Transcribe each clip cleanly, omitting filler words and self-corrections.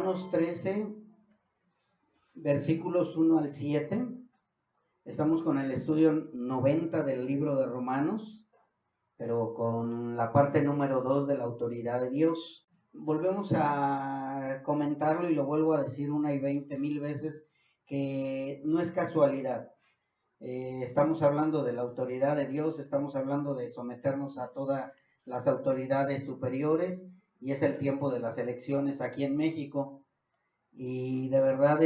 Romanos 13, versículos 1 al 7. Estamos con el estudio 90 del libro de Romanos, pero con la parte número 2 de la autoridad de Dios. Volvemos a comentarlo y lo vuelvo a decir una y 20,000 veces, que no es casualidad. Estamos hablando de la autoridad de Dios, estamos hablando de someternos a todas las autoridades superiores, y es el tiempo de las elecciones aquí en México. Y de verdad,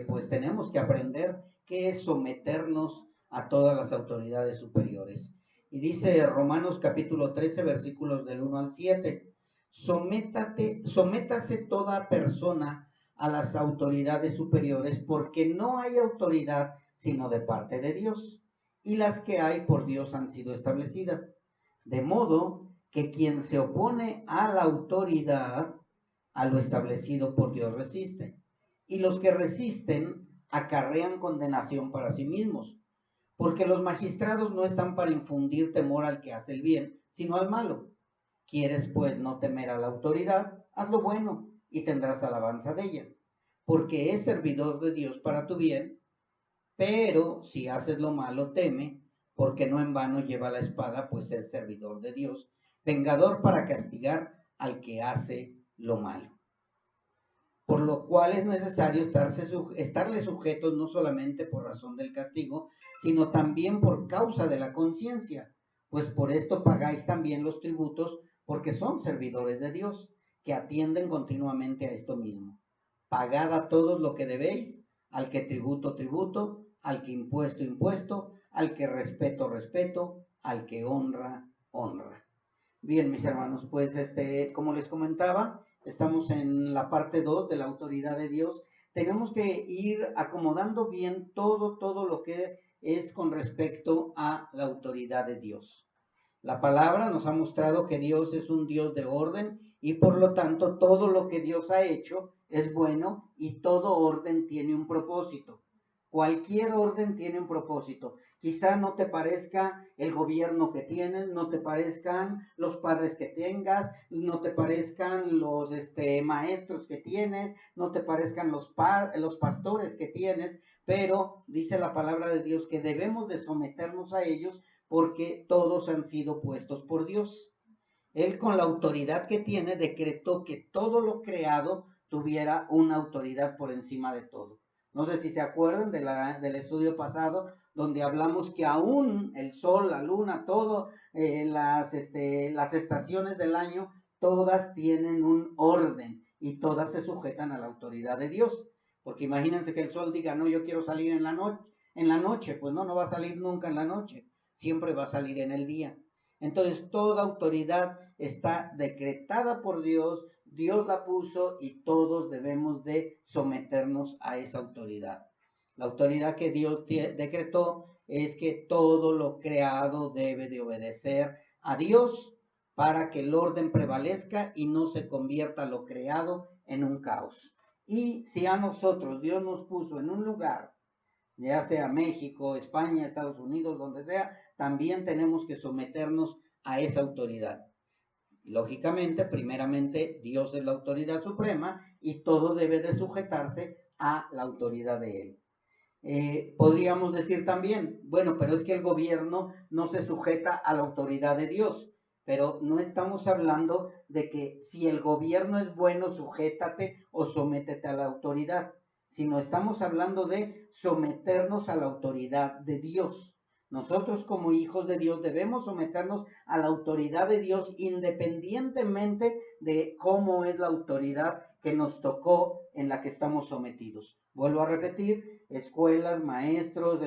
pues tenemos que aprender qué es someternos a todas las autoridades superiores. Y dice Romanos capítulo 13, versículos del 1 al 7, sométase toda persona a las autoridades superiores, porque no hay autoridad sino de parte de Dios, y las que hay por Dios han sido establecidas. De modo que quien se opone a la autoridad, a lo establecido por Dios resiste, y los que resisten acarrean condenación para sí mismos, porque los magistrados no están para infundir temor al que hace el bien, sino al malo. ¿Quieres pues no temer a la autoridad? Haz lo bueno y tendrás alabanza de ella, porque es servidor de Dios para tu bien. Pero si haces lo malo, teme, porque no en vano lleva la espada, pues es servidor de Dios, vengador para castigar al que hace lo malo. Por lo cual es necesario estarle sujetos no solamente por razón del castigo, sino también por causa de la conciencia, pues por esto pagáis también los tributos, porque son servidores de Dios, que atienden continuamente a esto mismo. Pagad a todos lo que debéis, al que tributo, tributo, al que impuesto, impuesto, al que respeto, respeto, al que honra, honra. Bien, mis hermanos, pues como les comentaba, estamos en la parte 2 de la autoridad de Dios. Tenemos que ir acomodando bien todo lo que es con respecto a la autoridad de Dios. La palabra nos ha mostrado que Dios es un Dios de orden, y por lo tanto todo lo que Dios ha hecho es bueno, y todo orden tiene un propósito. Cualquier orden tiene un propósito. Quizá no te parezca el gobierno que tienes, no te parezcan los padres que tengas, no te parezcan los maestros que tienes, no te parezcan los pastores que tienes, pero dice la palabra de Dios que debemos de someternos a ellos, porque todos han sido puestos por Dios. Él, con la autoridad que tiene, decretó que todo lo creado tuviera una autoridad por encima de todo. No sé si se acuerdan del estudio pasado, donde hablamos que aún el sol, la luna, todo, las estaciones del año, todas tienen un orden y todas se sujetan a la autoridad de Dios. Porque imagínense que el sol diga, no, yo quiero salir en la noche, pues no va a salir nunca en la noche, siempre va a salir en el día. Entonces, toda autoridad está decretada por Dios, Dios la puso, y todos debemos de someternos a esa autoridad. La autoridad que Dios decretó es que todo lo creado debe de obedecer a Dios para que el orden prevalezca y no se convierta lo creado en un caos. Y si a nosotros Dios nos puso en un lugar, ya sea México, España, Estados Unidos, donde sea, también tenemos que someternos a esa autoridad. Lógicamente, primeramente, Dios es la autoridad suprema y todo debe de sujetarse a la autoridad de Él. Podríamos decir también, bueno, pero es que el gobierno no se sujeta a la autoridad de Dios, pero no estamos hablando de que si el gobierno es bueno, sujétate o sométete a la autoridad, sino estamos hablando de someternos a la autoridad de Dios. Nosotros, como hijos de Dios, debemos someternos a la autoridad de Dios, independientemente de cómo es la autoridad que nos tocó en la que estamos sometidos. Vuelvo a repetir, escuelas, maestros,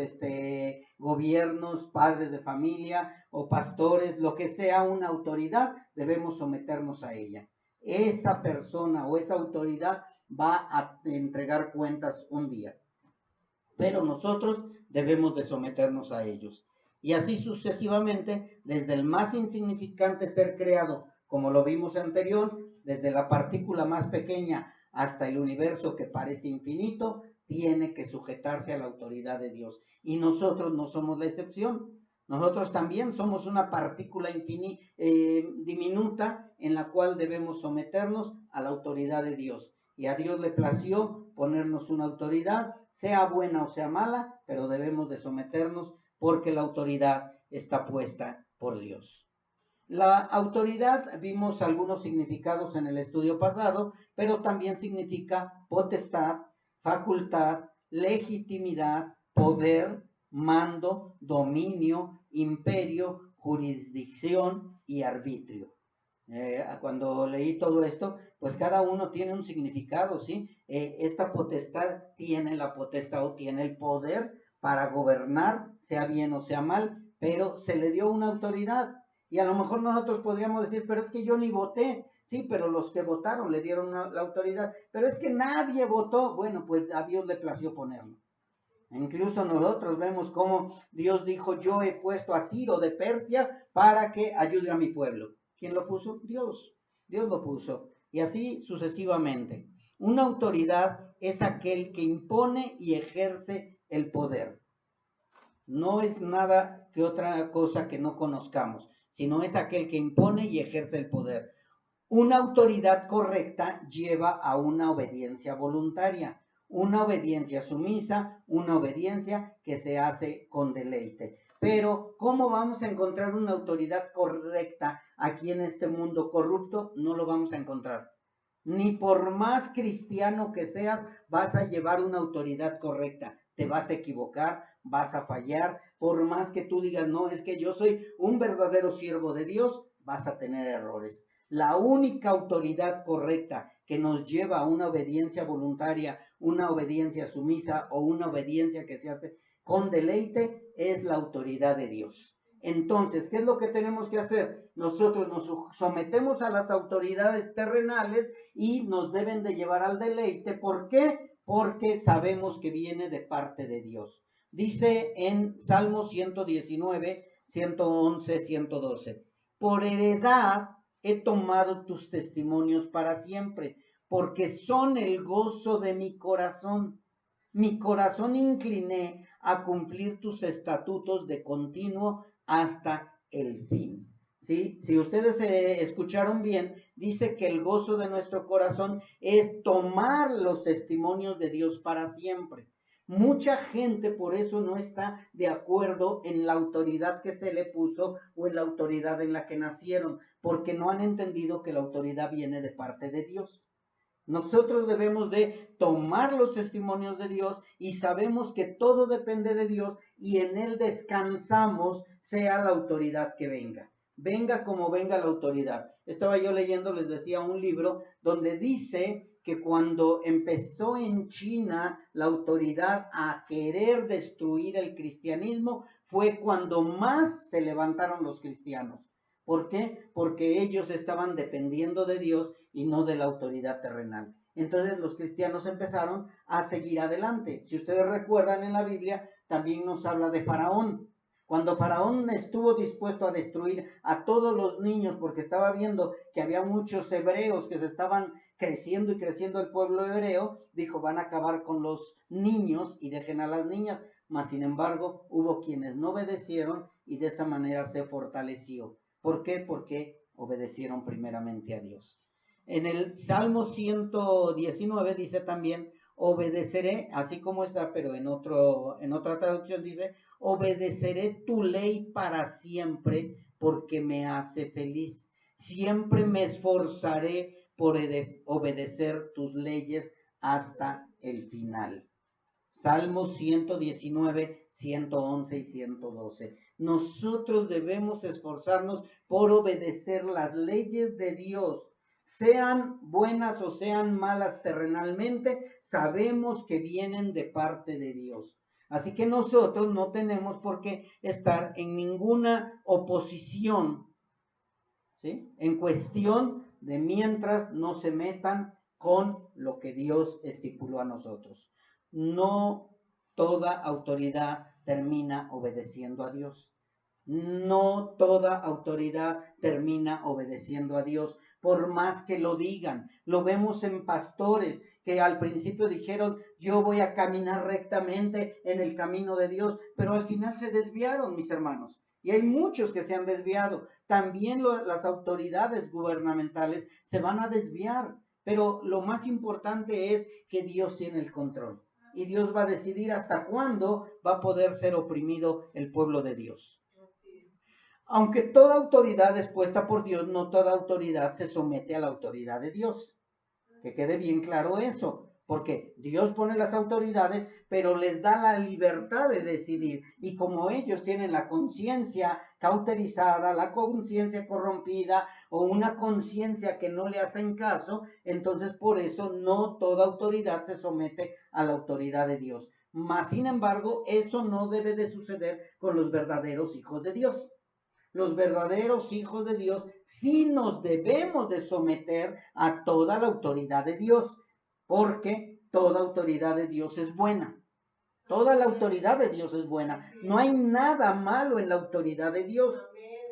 gobiernos, padres de familia o pastores, lo que sea una autoridad, debemos someternos a ella. Esa persona o esa autoridad va a entregar cuentas un día, pero nosotros debemos de someternos a ellos. Y así sucesivamente, desde el más insignificante ser creado, como lo vimos anterior, desde la partícula más pequeña hasta el universo que parece infinito, tiene que sujetarse a la autoridad de Dios. Y nosotros no somos la excepción. Nosotros también somos una partícula diminuta, en la cual debemos someternos a la autoridad de Dios. Y a Dios le plació ponernos una autoridad, sea buena o sea mala, pero debemos de someternos porque la autoridad está puesta por Dios. La autoridad, vimos algunos significados en el estudio pasado, pero también significa potestad, facultad, legitimidad, poder, mando, dominio, imperio, jurisdicción y arbitrio. Cuando leí todo esto, pues cada uno tiene un significado, ¿sí? Esta potestad tiene la potestad o tiene el poder para gobernar, sea bien o sea mal, pero se le dio una autoridad. Y a lo mejor nosotros podríamos decir, pero es que yo ni voté. Sí, pero los que votaron le dieron la autoridad. Pero es que nadie votó. Bueno, pues a Dios le plació ponerlo. Incluso nosotros vemos cómo Dios dijo, yo he puesto a Ciro de Persia para que ayude a mi pueblo. ¿Quién lo puso? Dios. Dios lo puso. Y así sucesivamente. Una autoridad es aquel que impone y ejerce el poder. No es nada que otra cosa que no conozcamos, sino es aquel que impone y ejerce el poder. Una autoridad correcta lleva a una obediencia voluntaria, una obediencia sumisa, una obediencia que se hace con deleite. Pero, ¿cómo vamos a encontrar una autoridad correcta aquí en este mundo corrupto? No lo vamos a encontrar. Ni por más cristiano que seas, vas a llevar una autoridad correcta. Te vas a equivocar, vas a fallar. Por más que tú digas, no, es que yo soy un verdadero siervo de Dios, vas a tener errores. La única autoridad correcta que nos lleva a una obediencia voluntaria, una obediencia sumisa o una obediencia que se hace con deleite es la autoridad de Dios. Entonces, ¿qué es lo que tenemos que hacer? Nosotros nos sometemos a las autoridades terrenales y nos deben de llevar al deleite. ¿Por qué? Porque sabemos que viene de parte de Dios. Dice en Salmo 119, 111, 112, por heredad he tomado tus testimonios para siempre, porque son el gozo de mi corazón. Mi corazón incliné a cumplir tus estatutos de continuo hasta el fin. ¿Sí? Si ustedes escucharon bien, dice que el gozo de nuestro corazón es tomar los testimonios de Dios para siempre. Mucha gente por eso no está de acuerdo en la autoridad que se le puso o en la autoridad en la que nacieron, porque no han entendido que la autoridad viene de parte de Dios. Nosotros debemos de tomar los testimonios de Dios y sabemos que todo depende de Dios y en Él descansamos, sea la autoridad que venga. Venga como venga la autoridad. Estaba yo leyendo, les decía, un libro donde dice que cuando empezó en China la autoridad a querer destruir el cristianismo fue cuando más se levantaron los cristianos. ¿Por qué? Porque ellos estaban dependiendo de Dios y no de la autoridad terrenal. Entonces los cristianos empezaron a seguir adelante. Si ustedes recuerdan en la Biblia, también nos habla de Faraón. Cuando Faraón estuvo dispuesto a destruir a todos los niños porque estaba viendo que había muchos hebreos que se estaban creciendo y creciendo el pueblo hebreo, dijo, van a acabar con los niños y dejen a las niñas. Mas, sin embargo, hubo quienes no obedecieron y de esa manera se fortaleció. ¿Por qué? Porque obedecieron primeramente a Dios. En el Salmo 119 dice también, obedeceré, así como está, pero en otra traducción dice, obedeceré tu ley para siempre porque me hace feliz. Siempre me esforzaré por obedecer tus leyes hasta el final. Salmo 119, 111 y 112. Nosotros debemos esforzarnos por obedecer las leyes de Dios, sean buenas o sean malas terrenalmente, sabemos que vienen de parte de Dios. Así que nosotros no tenemos por qué estar en ninguna oposición, ¿sí? En cuestión de mientras no se metan con lo que Dios estipuló a nosotros. No toda autoridad termina obedeciendo a Dios. No toda autoridad termina obedeciendo a Dios, por más que lo digan. Lo vemos en pastores que al principio dijeron, yo voy a caminar rectamente en el camino de Dios, pero al final se desviaron, mis hermanos. Y hay muchos que se han desviado. También las autoridades gubernamentales se van a desviar. Pero lo más importante es que Dios tiene el control. Y Dios va a decidir hasta cuándo va a poder ser oprimido el pueblo de Dios. Aunque toda autoridad es puesta por Dios, no toda autoridad se somete a la autoridad de Dios. Que quede bien claro eso. Porque Dios pone las autoridades, pero les da la libertad de decidir. Y como ellos tienen la conciencia cauterizada, la conciencia corrompida o una conciencia que no le hacen caso, entonces por eso no toda autoridad se somete a la autoridad de Dios. Mas, sin embargo, eso no debe de suceder con los verdaderos hijos de Dios. Los verdaderos hijos de Dios sí nos debemos de someter a toda la autoridad de Dios, porque toda autoridad de Dios es buena. Toda la autoridad de Dios es buena. No hay nada malo en la autoridad de Dios.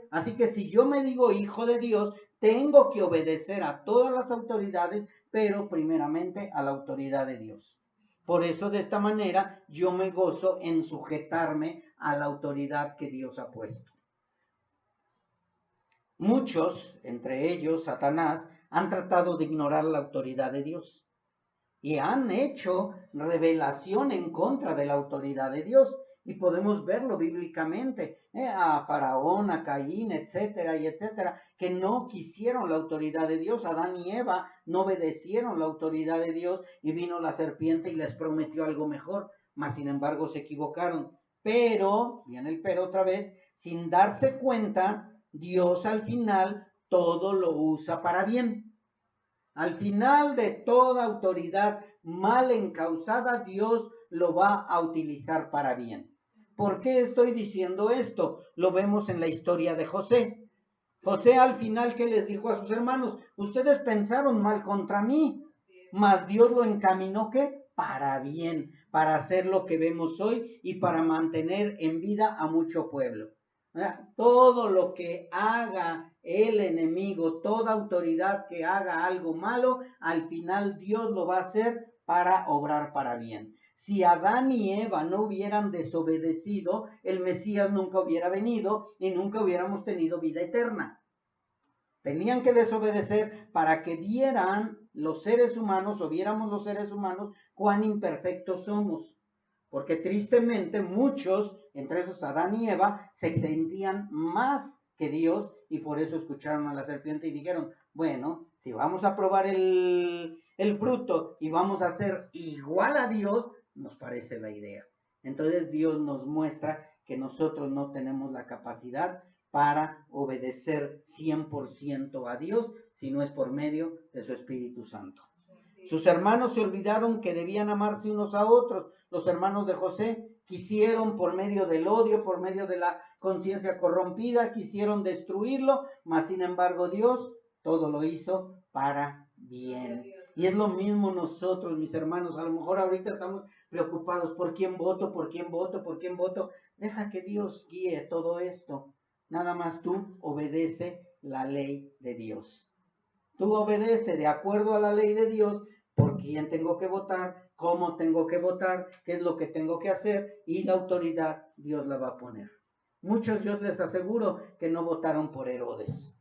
Así que si yo me digo hijo de Dios, tengo que obedecer a todas las autoridades, pero primeramente a la autoridad de Dios. Por eso de esta manera yo me gozo en sujetarme a la autoridad que Dios ha puesto. Muchos, entre ellos Satanás, han tratado de ignorar la autoridad de Dios y han hecho revelación en contra de la autoridad de Dios. Y podemos verlo bíblicamente, a Faraón, a Caín, etcétera, y etcétera, que no quisieron la autoridad de Dios. Adán y Eva no obedecieron la autoridad de Dios y vino la serpiente y les prometió algo mejor, mas sin embargo se equivocaron. Pero, viene el pero otra vez, sin darse cuenta, Dios al final todo lo usa para bien. Al final de toda autoridad mal encausada, Dios lo va a utilizar para bien. ¿Por qué estoy diciendo esto? Lo vemos en la historia de José. José al final, ¿qué les dijo a sus hermanos? Ustedes pensaron mal contra mí, mas Dios lo encaminó, ¿qué? Para bien, para hacer lo que vemos hoy y para mantener en vida a mucho pueblo. Todo lo que haga el enemigo, toda autoridad que haga algo malo, al final Dios lo va a hacer para obrar para bien. Si Adán y Eva no hubieran desobedecido, el Mesías nunca hubiera venido y nunca hubiéramos tenido vida eterna. Tenían que desobedecer para que vieran los seres humanos, o viéramos los seres humanos, cuán imperfectos somos. Porque tristemente muchos, entre esos Adán y Eva, se sentían más que Dios y por eso escucharon a la serpiente y dijeron, bueno, si vamos a probar el fruto y vamos a ser igual a Dios, nos parece la idea. Entonces Dios nos muestra que nosotros no tenemos la capacidad para obedecer 100% a Dios, si no es por medio de su Espíritu Santo. Sus hermanos se olvidaron que debían amarse unos a otros. Los hermanos de José quisieron, por medio del odio, por medio de la conciencia corrompida, quisieron destruirlo, mas sin embargo Dios todo lo hizo para bien. Y es lo mismo nosotros, mis hermanos. A lo mejor ahorita estamos preocupados por quién voto, por quién voto, por quién voto. Deja que Dios guíe todo esto. Nada más tú obedece la ley de Dios. Tú obedece de acuerdo a la ley de Dios, por quién tengo que votar, cómo tengo que votar, qué es lo que tengo que hacer, y la autoridad Dios la va a poner. Muchos, yo les aseguro, que no votaron por Herodes,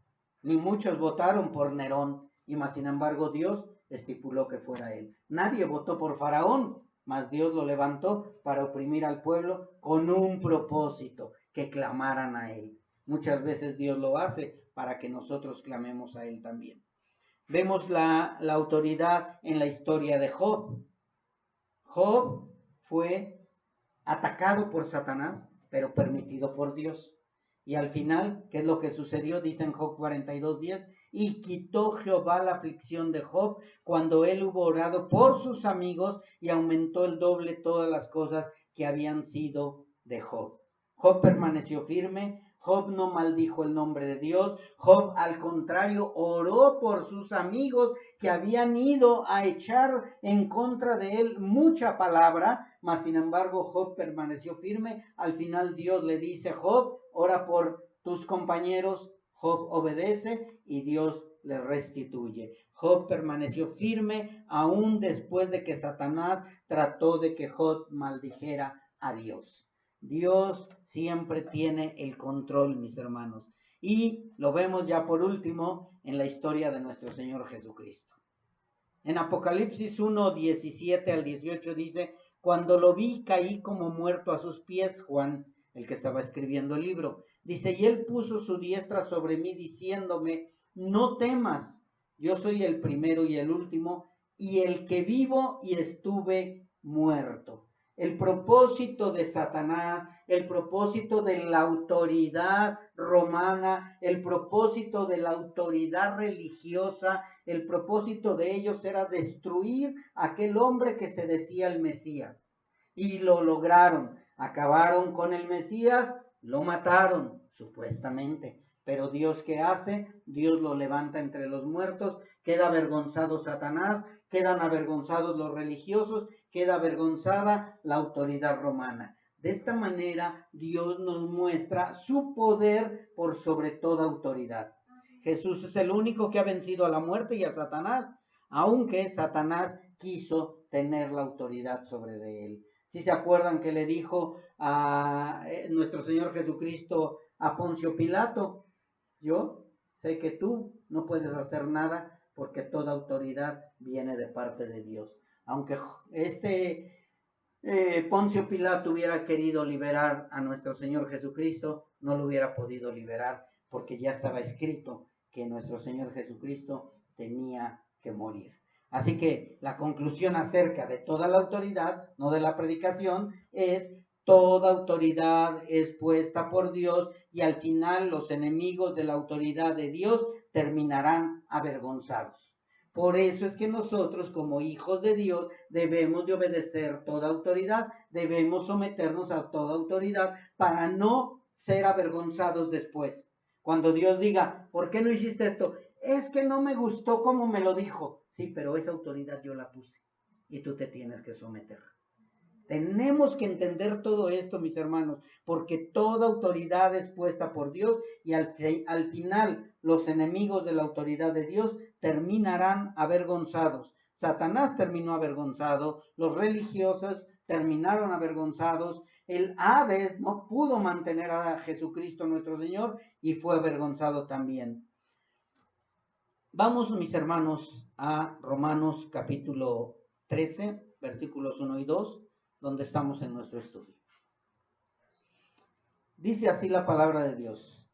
ni muchos votaron por Nerón, y más sin embargo Dios estipuló que fuera él. Nadie votó por Faraón, mas Dios lo levantó para oprimir al pueblo con un propósito, que clamaran a él. Muchas veces Dios lo hace para que nosotros clamemos a él también. Vemos la autoridad en la historia de Job. Job fue atacado por Satanás, pero permitido por Dios. Y al final, ¿qué es lo que sucedió? Dice en Job 42:10, y quitó Jehová la aflicción de Job cuando él hubo orado por sus amigos y aumentó el doble todas las cosas que habían sido de Job. Job permaneció firme. Job no maldijo el nombre de Dios. Job, al contrario, oró por sus amigos que habían ido a echar en contra de él mucha palabra, mas sin embargo Job permaneció firme. Al final Dios le dice, Job, ora por tus compañeros. Job obedece y Dios le restituye. Job permaneció firme aún después de que Satanás trató de que Job maldijera a Dios. Dios siempre tiene el control, mis hermanos. Y lo vemos ya por último en la historia de nuestro Señor Jesucristo. En Apocalipsis 1, 17 al 18 dice, cuando lo vi caí como muerto a sus pies, Juan, el que estaba escribiendo el libro. Dice, y él puso su diestra sobre mí diciéndome, no temas, yo soy el primero y el último, y el que vivo y estuve muerto. El propósito de Satanás, el propósito de la autoridad romana, el propósito de la autoridad religiosa, el propósito de ellos era destruir a aquel hombre que se decía el Mesías. Y lo lograron. Acabaron con el Mesías, lo mataron, supuestamente. Pero Dios, ¿qué hace? Dios lo levanta entre los muertos, queda avergonzado Satanás, quedan avergonzados los religiosos, queda avergonzada la autoridad romana. De esta manera, Dios nos muestra su poder por sobre toda autoridad. Jesús es el único que ha vencido a la muerte y a Satanás, aunque Satanás quiso tener la autoridad sobre él. Si se acuerdan que le dijo a nuestro Señor Jesucristo a Poncio Pilato, yo sé que tú no puedes hacer nada porque toda autoridad viene de parte de Dios. Aunque Poncio Pilato hubiera querido liberar a nuestro Señor Jesucristo, no lo hubiera podido liberar porque ya estaba escrito que nuestro Señor Jesucristo tenía que morir. Así que la conclusión acerca de toda la autoridad, no de la predicación, es toda autoridad es puesta por Dios y al final los enemigos de la autoridad de Dios terminarán avergonzados. Por eso es que nosotros como hijos de Dios debemos de obedecer toda autoridad, debemos someternos a toda autoridad para no ser avergonzados después. Cuando Dios diga, ¿por qué no hiciste esto? Es que no me gustó como me lo dijo. Sí, pero esa autoridad yo la puse y tú te tienes que someter. Tenemos que entender todo esto, mis hermanos, porque toda autoridad es puesta por Dios y al final los enemigos de la autoridad de Dios terminarán avergonzados. Satanás terminó avergonzado, los religiosos terminaron avergonzados, el Hades no pudo mantener a Jesucristo nuestro Señor y fue avergonzado también. Vamos, mis hermanos, a Romanos capítulo 13, versículos 1 y 2. Donde estamos en nuestro estudio. Dice así la palabra de Dios.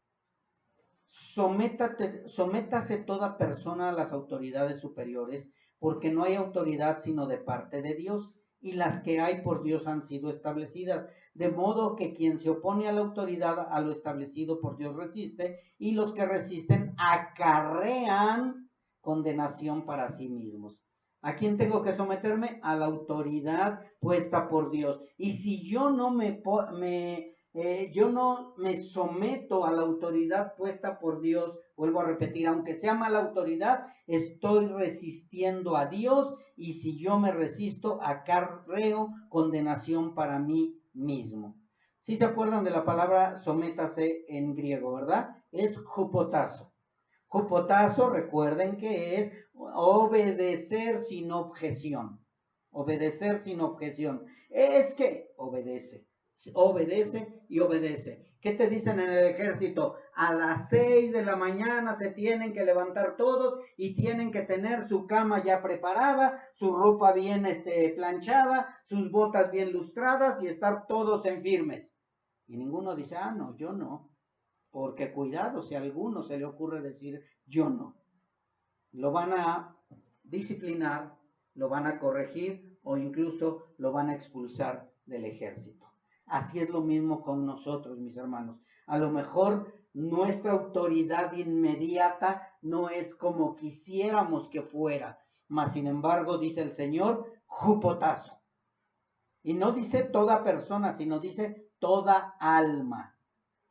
Sométase toda persona a las autoridades superiores, porque no hay autoridad sino de parte de Dios, y las que hay por Dios han sido establecidas, de modo que quien se opone a la autoridad, a lo establecido por Dios resiste, y los que resisten acarrean condenación para sí mismos. ¿A quién tengo que someterme? A la autoridad puesta por Dios. Y si yo no me someto a la autoridad puesta por Dios, vuelvo a repetir, aunque sea mala autoridad, estoy resistiendo a Dios y si yo me resisto, acarreo condenación para mí mismo. Si se acuerdan de la palabra sométase en griego, ¿verdad? Es hupotazo. Hupotazo, recuerden que es obedecer sin objeción. Obedecer sin objeción. Es que obedece y obedece. ¿Qué te dicen en el ejército? A las 6 de la mañana se tienen que levantar todos y tienen que tener su cama ya preparada, su ropa bien planchada, sus botas bien lustradas y estar todos en firmes. Y ninguno dice, no, yo no. Porque cuidado, si a alguno se le ocurre decir yo no, lo van a disciplinar, lo van a corregir o incluso lo van a expulsar del ejército. Así es lo mismo con nosotros, mis hermanos. A lo mejor nuestra autoridad inmediata no es como quisiéramos que fuera, mas sin embargo dice el Señor, jupotazo. Y no dice toda persona, sino dice toda alma.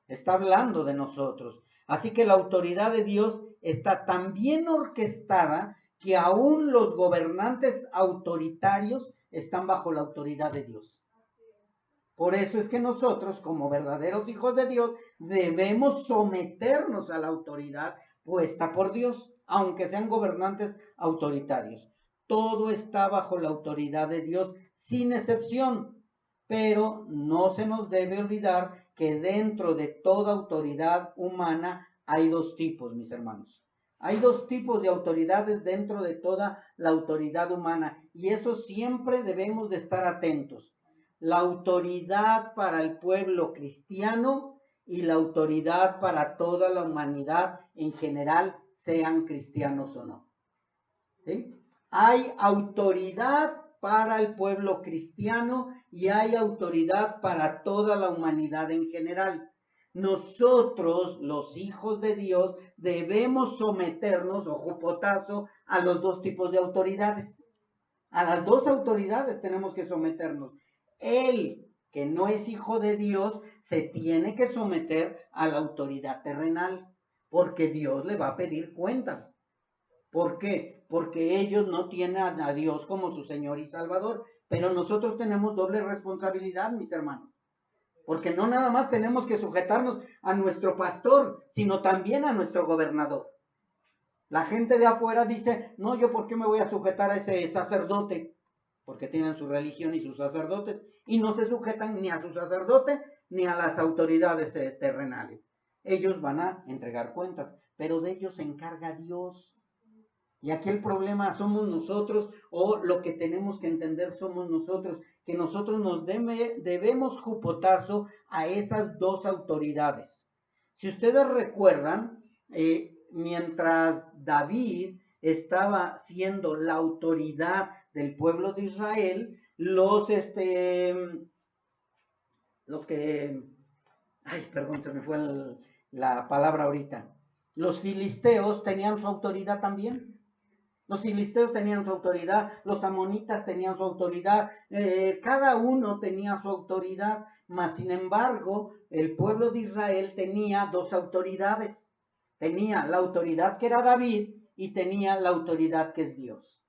Está hablando de nosotros. Así que la autoridad de Dios está tan bien orquestada que aún los gobernantes autoritarios están bajo la autoridad de Dios. Por eso es que nosotros, como verdaderos hijos de Dios, debemos someternos a la autoridad puesta por Dios, aunque sean gobernantes autoritarios. Todo está bajo la autoridad de Dios, sin excepción. Pero no se nos debe olvidar que dentro de toda autoridad humana hay dos tipos, mis hermanos. Hay dos tipos de autoridades dentro de toda la autoridad humana y eso siempre debemos de estar atentos. La autoridad para el pueblo cristiano y la autoridad para toda la humanidad en general, sean cristianos o no. ¿Sí? Hay autoridad para el pueblo cristiano y hay autoridad para toda la humanidad en general. Nosotros, los hijos de Dios, debemos someternos, ojo potazo, a los dos tipos de autoridades. A las dos autoridades tenemos que someternos. El que no es hijo de Dios se tiene que someter a la autoridad terrenal, porque Dios le va a pedir cuentas. ¿Por qué? Porque ellos no tienen a Dios como su Señor y Salvador, pero nosotros tenemos doble responsabilidad, mis hermanos. Porque no nada más tenemos que sujetarnos a nuestro pastor, sino también a nuestro gobernador. La gente de afuera dice, no, yo por qué me voy a sujetar a ese sacerdote, porque tienen su religión y sus sacerdotes, y no se sujetan ni a su sacerdote ni a las autoridades terrenales. Ellos van a entregar cuentas, pero de ellos se encarga Dios. Y aquí el problema somos nosotros, o lo que tenemos que entender somos nosotros, que nosotros nos debemos jupotazo a esas dos autoridades. Si ustedes recuerdan, mientras David estaba siendo la autoridad del pueblo de Israel, los que, ay, perdón, se me fue la palabra ahorita, los filisteos tenían su autoridad también. Los filisteos tenían su autoridad, los amonitas tenían su autoridad, cada uno tenía su autoridad, mas sin embargo, el pueblo de Israel tenía dos autoridades. Tenía la autoridad que era David y tenía la autoridad que es Dios.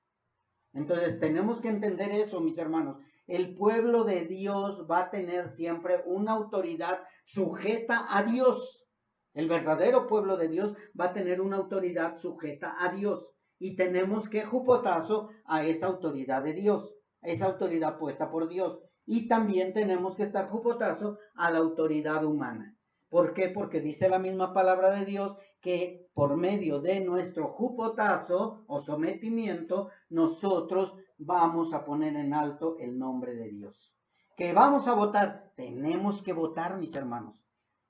Entonces tenemos que entender eso, mis hermanos. El pueblo de Dios va a tener siempre una autoridad sujeta a Dios. El verdadero pueblo de Dios va a tener una autoridad sujeta a Dios. Y tenemos que jupotazo a esa autoridad de Dios, a esa autoridad puesta por Dios. Y también tenemos que estar jupotazo a la autoridad humana. ¿Por qué? Porque dice la misma palabra de Dios que por medio de nuestro jupotazo o sometimiento, nosotros vamos a poner en alto el nombre de Dios. ¿Que vamos a votar? Tenemos que votar, mis hermanos.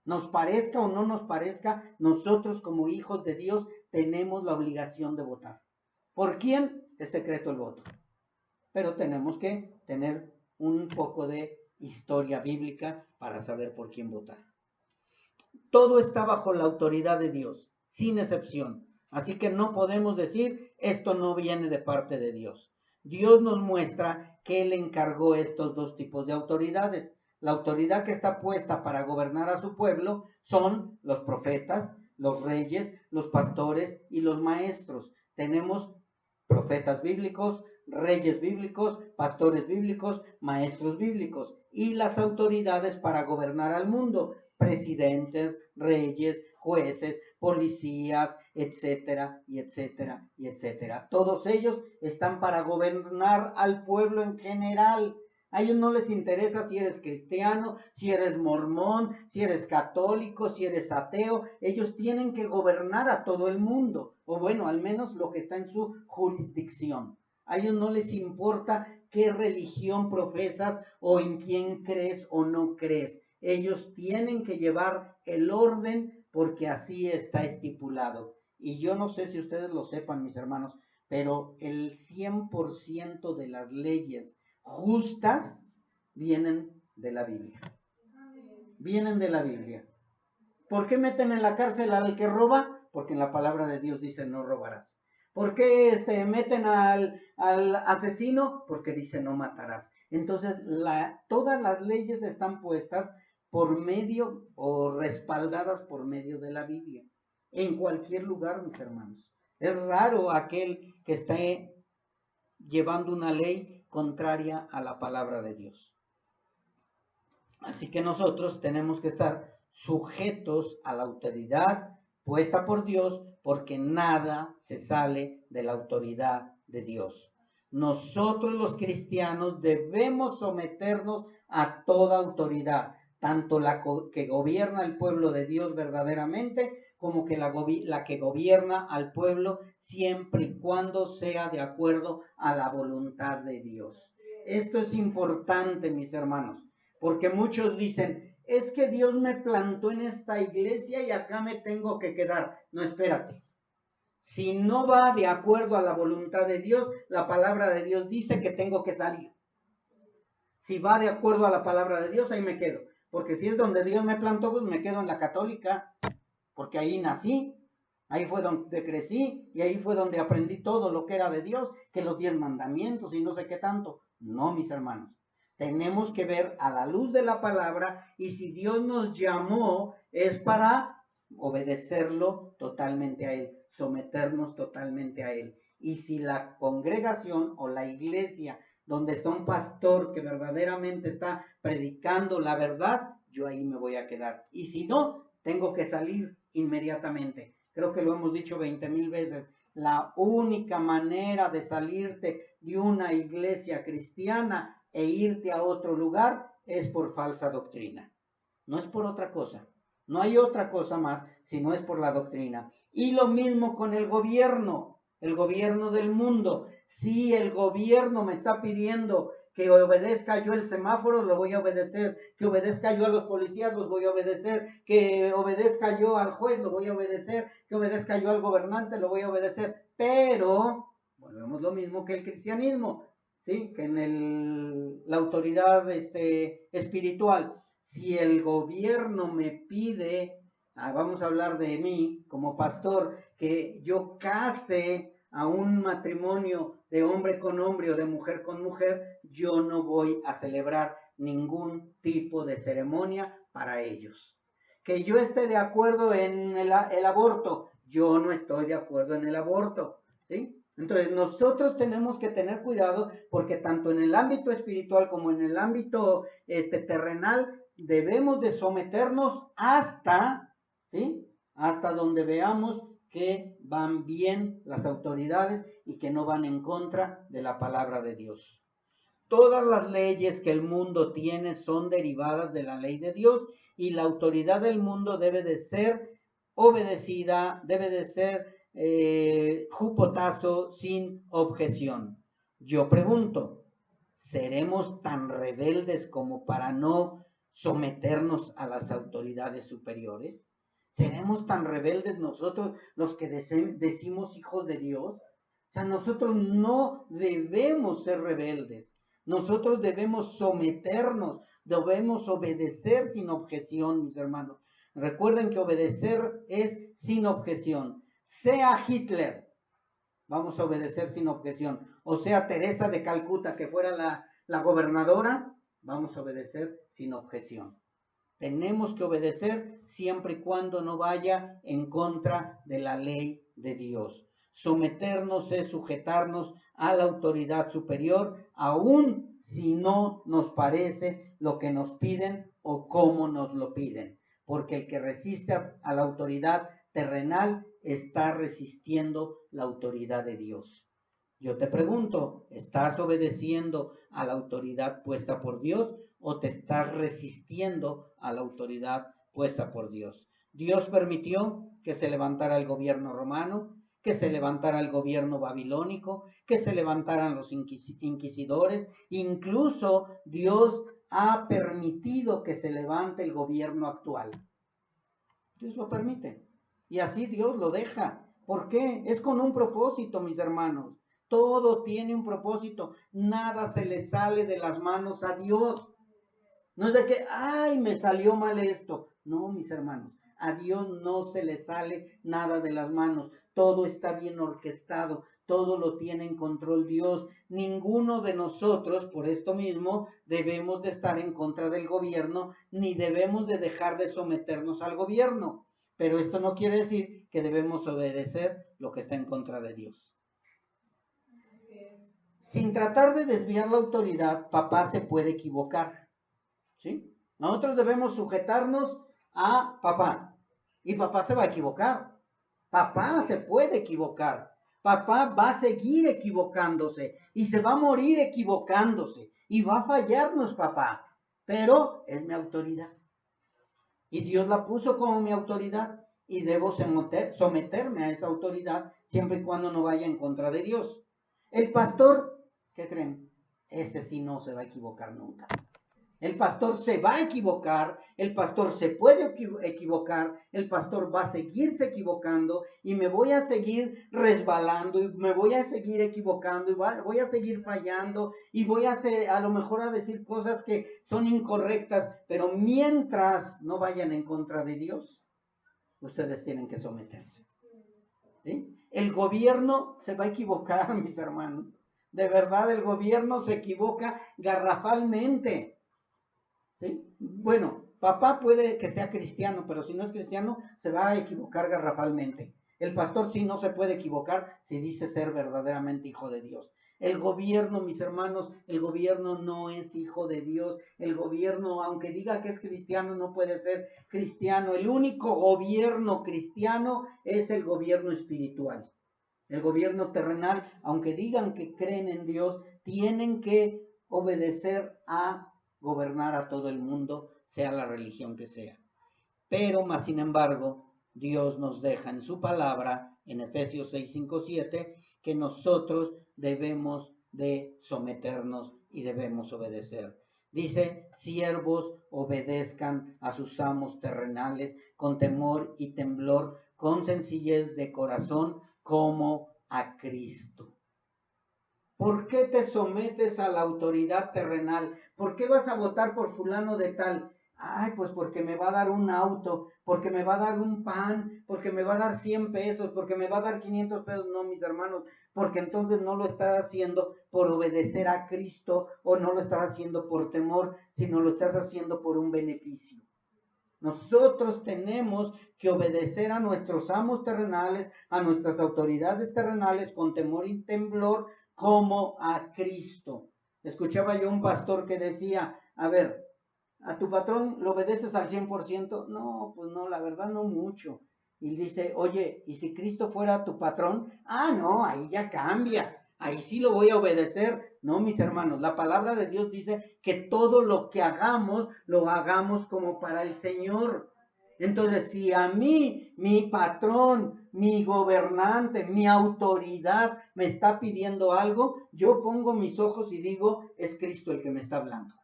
Nos parezca o no nos parezca, nosotros como hijos de Dios tenemos la obligación de votar. ¿Por quién? Es secreto el voto. Pero tenemos que tener un poco de historia bíblica para saber por quién votar. Todo está bajo la autoridad de Dios, sin excepción. Así que no podemos decir, esto no viene de parte de Dios. Dios nos muestra que Él encargó estos dos tipos de autoridades. La autoridad que está puesta para gobernar a su pueblo son los profetas, los reyes, los pastores y los maestros. Tenemos profetas bíblicos, reyes bíblicos, pastores bíblicos, maestros bíblicos y las autoridades para gobernar al mundo, presidentes, reyes, jueces, policías, etcétera, y etcétera, y etcétera. Todos ellos están para gobernar al pueblo en general. A ellos no les interesa si eres cristiano, si eres mormón, si eres católico, si eres ateo. Ellos tienen que gobernar a todo el mundo, o bueno, al menos lo que está en su jurisdicción. A ellos no les importa qué religión profesas o en quién crees o no crees. Ellos tienen que llevar el orden porque así está estipulado. Y yo no sé si ustedes lo sepan, mis hermanos, pero el 100% de las leyes justas vienen de la Biblia. Vienen de la Biblia. ¿Por qué meten en la cárcel al que roba? Porque en la palabra de Dios dice no robarás. ¿Por qué meten al asesino? Porque dice no matarás. Entonces todas las leyes están puestas por medio o respaldadas por medio de la Biblia. En cualquier lugar, mis hermanos. Es raro aquel que esté llevando una ley contraria a la palabra de Dios. Así que nosotros tenemos que estar sujetos a la autoridad puesta por Dios, porque nada se sale de la autoridad de Dios. Nosotros los cristianos debemos someternos a toda autoridad, tanto la que gobierna el pueblo de Dios verdaderamente, como que la que gobierna al pueblo, siempre y cuando sea de acuerdo a la voluntad de Dios. Esto es importante, mis hermanos, porque muchos dicen, es que Dios me plantó en esta iglesia y acá me tengo que quedar. No, espérate. Si no va de acuerdo a la voluntad de Dios, la palabra de Dios dice que tengo que salir. Si va de acuerdo a la palabra de Dios, ahí me quedo. Porque si es donde Dios me plantó, pues me quedo en la católica, porque ahí nací, ahí fue donde crecí y ahí fue donde aprendí todo lo que era de Dios, que los 10 mandamientos y no sé qué tanto. No, mis hermanos. Tenemos que ver a la luz de la palabra y si Dios nos llamó es para obedecerlo totalmente a Él, someternos totalmente a Él. Y si la congregación o la iglesia donde está un pastor que verdaderamente está predicando la verdad, yo ahí me voy a quedar. Y si no, tengo que salir inmediatamente. Creo que lo hemos dicho 20,000 veces. La única manera de salirte de una iglesia cristiana e irte a otro lugar es por falsa doctrina. No es por otra cosa. No hay otra cosa más si no es por la doctrina. Y lo mismo con el gobierno del mundo. Si el gobierno me está pidiendo que obedezca yo el semáforo, lo voy a obedecer. Que obedezca yo a los policías, los voy a obedecer. Que obedezca yo al juez, lo voy a obedecer. Que obedezca yo al gobernante, lo voy a obedecer. Pero, volvemos lo mismo que el cristianismo, ¿sí? Que en la autoridad espiritual. Si el gobierno me pide, vamos a hablar de mí como pastor, que yo case a un matrimonio de hombre con hombre o de mujer con mujer, yo no voy a celebrar ningún tipo de ceremonia para ellos. Que yo esté de acuerdo en el aborto, yo no estoy de acuerdo en el aborto, ¿sí? Entonces nosotros tenemos que tener cuidado porque tanto en el ámbito espiritual como en el ámbito terrenal debemos de someternos hasta, ¿sí? Hasta donde veamos que van bien las autoridades y que no van en contra de la palabra de Dios. Todas las leyes que el mundo tiene son derivadas de la ley de Dios y la autoridad del mundo debe de ser obedecida, debe de ser jupotazo sin objeción. Yo pregunto, ¿seremos tan rebeldes como para no someternos a las autoridades superiores? ¿Seremos tan rebeldes nosotros los que decimos hijos de Dios? O sea, nosotros no debemos ser rebeldes. Nosotros debemos someternos, debemos obedecer sin objeción, mis hermanos. Recuerden que obedecer es sin objeción. Sea Hitler, vamos a obedecer sin objeción. O sea Teresa de Calcuta, que fuera la gobernadora, vamos a obedecer sin objeción. Tenemos que obedecer siempre y cuando no vaya en contra de la ley de Dios. Someternos es sujetarnos a la autoridad superior, aun si no nos parece lo que nos piden o cómo nos lo piden. Porque el que resiste a la autoridad terrenal está resistiendo la autoridad de Dios. Yo te pregunto, ¿estás obedeciendo a la autoridad puesta por Dios o te estás resistiendo a la autoridad puesta por Dios? Dios permitió que se levantara el gobierno romano, que se levantara el gobierno babilónico, que se levantaran los inquisidores. Incluso Dios ha permitido que se levante el gobierno actual. Dios lo permite. Y así Dios lo deja. ¿Por qué? Es con un propósito, mis hermanos. Todo tiene un propósito. Nada se le sale de las manos a Dios. No es de que, ay, me salió mal esto. No, mis hermanos. A Dios no se le sale nada de las manos. Todo está bien orquestado. Todo lo tiene en control Dios. Ninguno de nosotros, por esto mismo, debemos de estar en contra del gobierno, ni debemos de dejar de someternos al gobierno. Pero esto no quiere decir que debemos obedecer lo que está en contra de Dios. Sin tratar de desviar la autoridad, papá se puede equivocar, ¿sí? Nosotros debemos sujetarnos a papá, y papá se va a equivocar. Papá se puede equivocar. Papá va a seguir equivocándose, y se va a morir equivocándose, y va a fallarnos papá, pero es mi autoridad. Y Dios la puso como mi autoridad, y debo someterme a esa autoridad siempre y cuando no vaya en contra de Dios. El pastor, ¿qué creen? Ese sí no se va a equivocar nunca. El pastor se va a equivocar, el pastor se puede equivocar, el pastor va a seguirse equivocando y me voy a seguir resbalando y me voy a seguir equivocando y voy a seguir fallando y voy a lo mejor a decir cosas que son incorrectas, pero mientras no vayan en contra de Dios, ustedes tienen que someterse. ¿Sí? El gobierno se va a equivocar, mis hermanos. De verdad, el gobierno se equivoca garrafalmente. ¿Sí? Bueno, papá puede que sea cristiano, pero si no es cristiano, se va a equivocar garrafalmente. El pastor sí no se puede equivocar si dice ser verdaderamente hijo de Dios. El gobierno, mis hermanos, el gobierno no es hijo de Dios. El gobierno, aunque diga que es cristiano, no puede ser cristiano. El único gobierno cristiano es el gobierno espiritual. El gobierno terrenal, aunque digan que creen en Dios, tienen que obedecer a gobernar a todo el mundo, sea la religión que sea. Pero, más sin embargo, Dios nos deja en su palabra, en Efesios 6, 5, 7, que nosotros debemos de someternos y debemos obedecer. Dice, siervos obedezcan a sus amos terrenales con temor y temblor, con sencillez de corazón, como a Cristo. ¿Por qué te sometes a la autoridad terrenal? ¿Por qué vas a votar por fulano de tal? Ay, pues porque me va a dar un auto, porque me va a dar un pan, porque me va a dar 100 pesos, porque me va a dar 500 pesos. No, mis hermanos, porque entonces no lo estás haciendo por obedecer a Cristo o no lo estás haciendo por temor, sino lo estás haciendo por un beneficio. Nosotros tenemos que obedecer a nuestros amos terrenales, a nuestras autoridades terrenales con temor y temblor, como a Cristo. Escuchaba yo un pastor que decía, a ver, ¿a tu patrón lo obedeces al 100%? No, pues no, la verdad no mucho. Y dice, oye, ¿y si Cristo fuera tu patrón? Ah, no, ahí ya cambia. Ahí sí lo voy a obedecer. No, mis hermanos, la palabra de Dios dice que todo lo que hagamos, lo hagamos como para el Señor. Entonces, si a mí, mi patrón, mi gobernante, mi autoridad me está pidiendo algo, yo pongo mis ojos y digo, es Cristo el que me está hablando.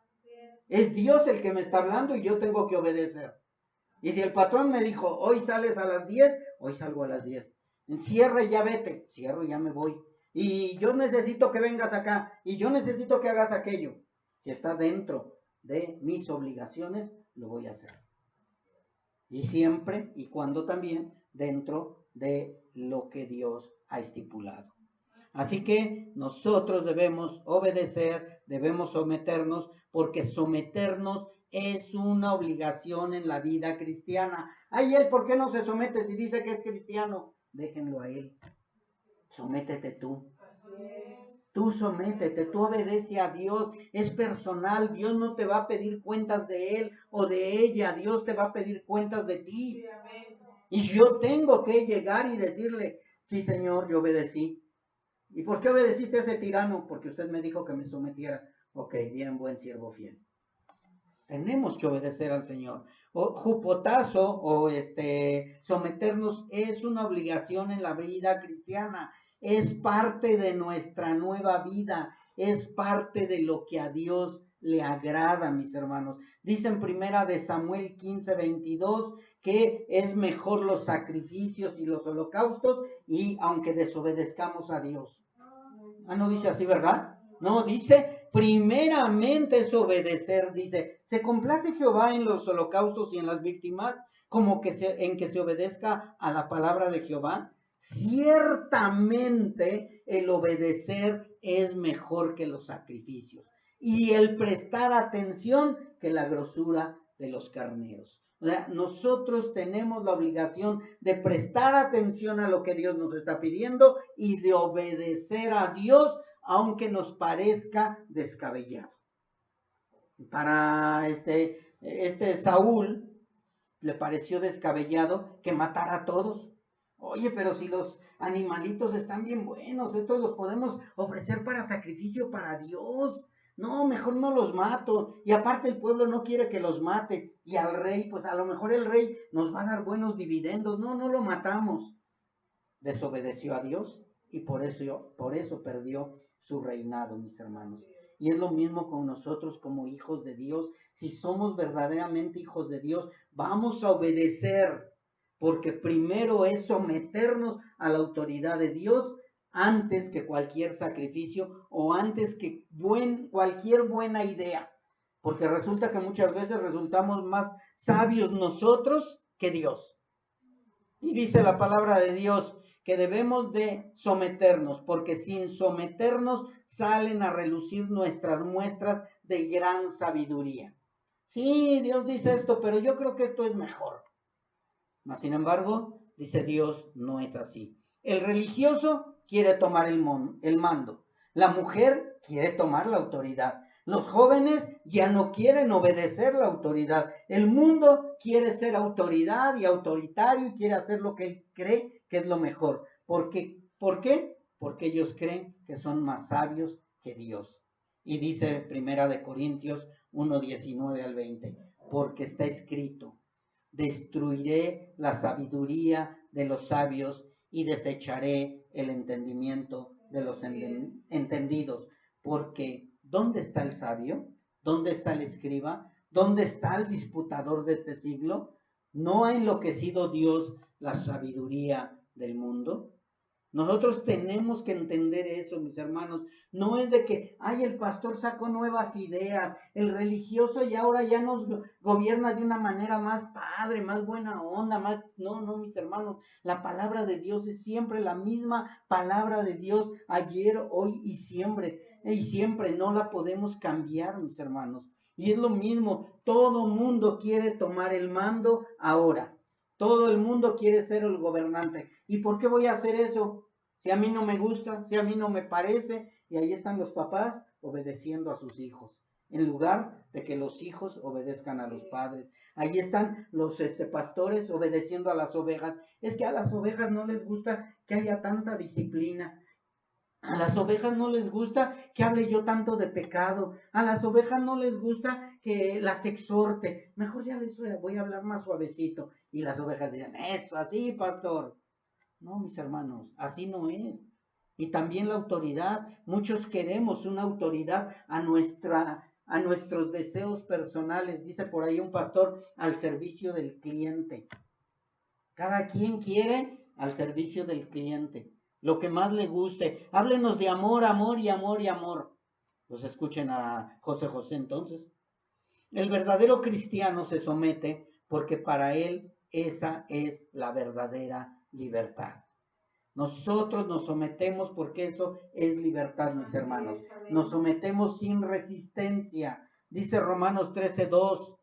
Es Dios el que me está hablando y yo tengo que obedecer. Y si el patrón me dijo, hoy sales a las 10, hoy salgo a las 10. Cierra y ya vete, cierro y ya me voy. Y yo necesito que vengas acá y yo necesito que hagas aquello. Si está dentro de mis obligaciones, lo voy a hacer. Y siempre y cuando también dentro de lo que Dios ha estipulado. Así que nosotros debemos obedecer, debemos someternos, porque someternos es una obligación en la vida cristiana. Ay, él, ¿por qué no se somete si dice que es cristiano? Déjenlo a él. Sométete tú. Tú sométete, tú obedece a Dios, es personal, Dios no te va a pedir cuentas de él o de ella, Dios te va a pedir cuentas de ti. Y yo tengo que llegar y decirle, sí Señor, yo obedecí. ¿Y por qué obedeciste a ese tirano? Porque usted me dijo que me sometiera. Ok, bien, buen siervo fiel. Tenemos que obedecer al Señor. Jupotazo o someternos es una obligación en la vida cristiana. Es parte de nuestra nueva vida. Es parte de lo que a Dios le agrada, mis hermanos. Dice en primera de Samuel 15:22 que es mejor los sacrificios y los holocaustos y aunque desobedezcamos a Dios. Ah, no dice así, ¿verdad? No, dice, primeramente es obedecer, dice, ¿se complace Jehová en los holocaustos y en las víctimas? Como que en que se obedezca a la palabra de Jehová. Ciertamente el obedecer es mejor que los sacrificios y el prestar atención que la grosura de los carneros. O sea, nosotros tenemos la obligación de prestar atención a lo que Dios nos está pidiendo y de obedecer a Dios, aunque nos parezca descabellado. Para Saúl le pareció descabellado que matara a todos. Oye, pero si los animalitos están bien buenos, estos los podemos ofrecer para sacrificio para Dios. No, mejor no los mato. Y aparte el pueblo no quiere que los mate. Y al rey, pues a lo mejor el rey nos va a dar buenos dividendos. No, no lo matamos. Desobedeció a Dios y por eso perdió su reinado, mis hermanos. Y es lo mismo con nosotros como hijos de Dios. Si somos verdaderamente hijos de Dios, vamos a obedecer, porque primero es someternos a la autoridad de Dios antes que cualquier sacrificio o antes que cualquier buena idea. Porque resulta que muchas veces resultamos más sabios nosotros que Dios. Y dice la palabra de Dios que debemos de someternos, porque sin someternos salen a relucir nuestras muestras de gran sabiduría. Sí, Dios dice esto, pero yo creo que esto es mejor. Mas, sin embargo, dice Dios, no es así. El religioso quiere tomar el mando. La mujer quiere tomar la autoridad. Los jóvenes ya no quieren obedecer la autoridad. El mundo quiere ser autoridad y autoritario y quiere hacer lo que él cree que es lo mejor. ¿Por qué? Porque ellos creen que son más sabios que Dios. Y dice Primera de Corintios 1:19 al 20, porque está escrito: destruiré la sabiduría de los sabios y desecharé el entendimiento de los entendidos. Porque ¿dónde está el sabio? ¿Dónde está el escriba? ¿Dónde está el disputador de este siglo? ¿No ha enloquecido Dios la sabiduría del mundo? Nosotros tenemos que entender eso, mis hermanos. No es de que, ay, el pastor sacó nuevas ideas, el religioso y ahora ya nos gobierna de una manera más padre, más buena onda, más... No, no, mis hermanos. La palabra de Dios es siempre la misma palabra de Dios, ayer, hoy y siempre. Y siempre no la podemos cambiar, mis hermanos. Y es lo mismo, todo mundo quiere tomar el mando ahora. Todo el mundo quiere ser el gobernante. ¿Y por qué voy a hacer eso? Si a mí no me gusta, si a mí no me parece. Y ahí están los papás obedeciendo a sus hijos, en lugar de que los hijos obedezcan a los padres. Ahí están los pastores obedeciendo a las ovejas. Es que a las ovejas no les gusta que haya tanta disciplina. A las ovejas no les gusta que hable yo tanto de pecado. A las ovejas no les gusta que las exhorte. Mejor ya les voy a hablar más suavecito. Y las ovejas dicen, eso, así, pastor. No, mis hermanos, así no es. Y también la autoridad. Muchos queremos una autoridad a nuestros deseos personales. Dice por ahí un pastor, al servicio del cliente. Cada quien quiere al servicio del cliente. Lo que más le guste. Háblenos de amor, amor y amor y amor. Pues escuchen a José José entonces. El verdadero cristiano se somete porque para él esa es la verdadera libertad. Nosotros nos sometemos porque eso es libertad, mis hermanos. Nos sometemos sin resistencia. Dice Romanos 13:2.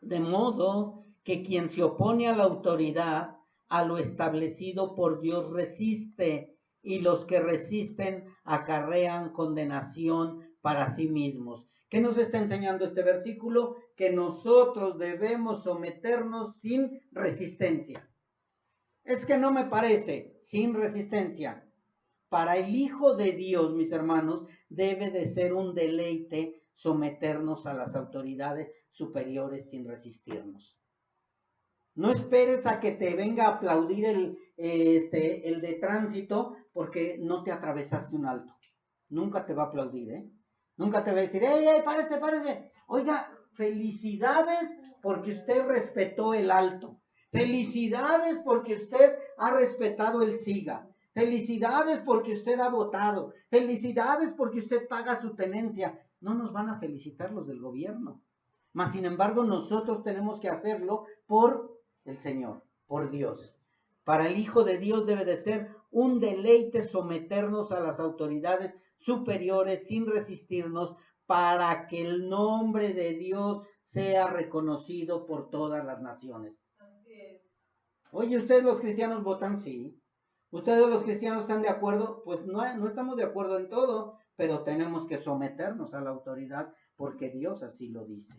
De modo que quien se opone a la autoridad, a lo establecido por Dios resiste, y los que resisten acarrean condenación para sí mismos. ¿Qué nos está enseñando este versículo? Que nosotros debemos someternos sin resistencia. Es que no me parece, sin resistencia. Para el Hijo de Dios, mis hermanos, debe de ser un deleite someternos a las autoridades superiores sin resistirnos. No esperes a que te venga a aplaudir el de tránsito porque no te atravesaste un alto. Nunca te va a aplaudir, ¿eh? Nunca te va a decir, ¡ey, párese, párese! Oiga, felicidades porque usted respetó el alto. Felicidades porque usted ha respetado el SIGA. Felicidades porque usted ha votado. Felicidades porque usted paga su tenencia. No nos van a felicitar los del gobierno. Mas, sin embargo, nosotros tenemos que hacerlo por el Señor, por Dios. Para el Hijo de Dios debe de ser un deleite someternos a las autoridades superiores sin resistirnos para que el nombre de Dios sea reconocido por todas las naciones. Oye, ¿ustedes los cristianos votan? Sí. ¿Ustedes los cristianos están de acuerdo? Pues no estamos de acuerdo en todo, pero tenemos que someternos a la autoridad porque Dios así lo dice.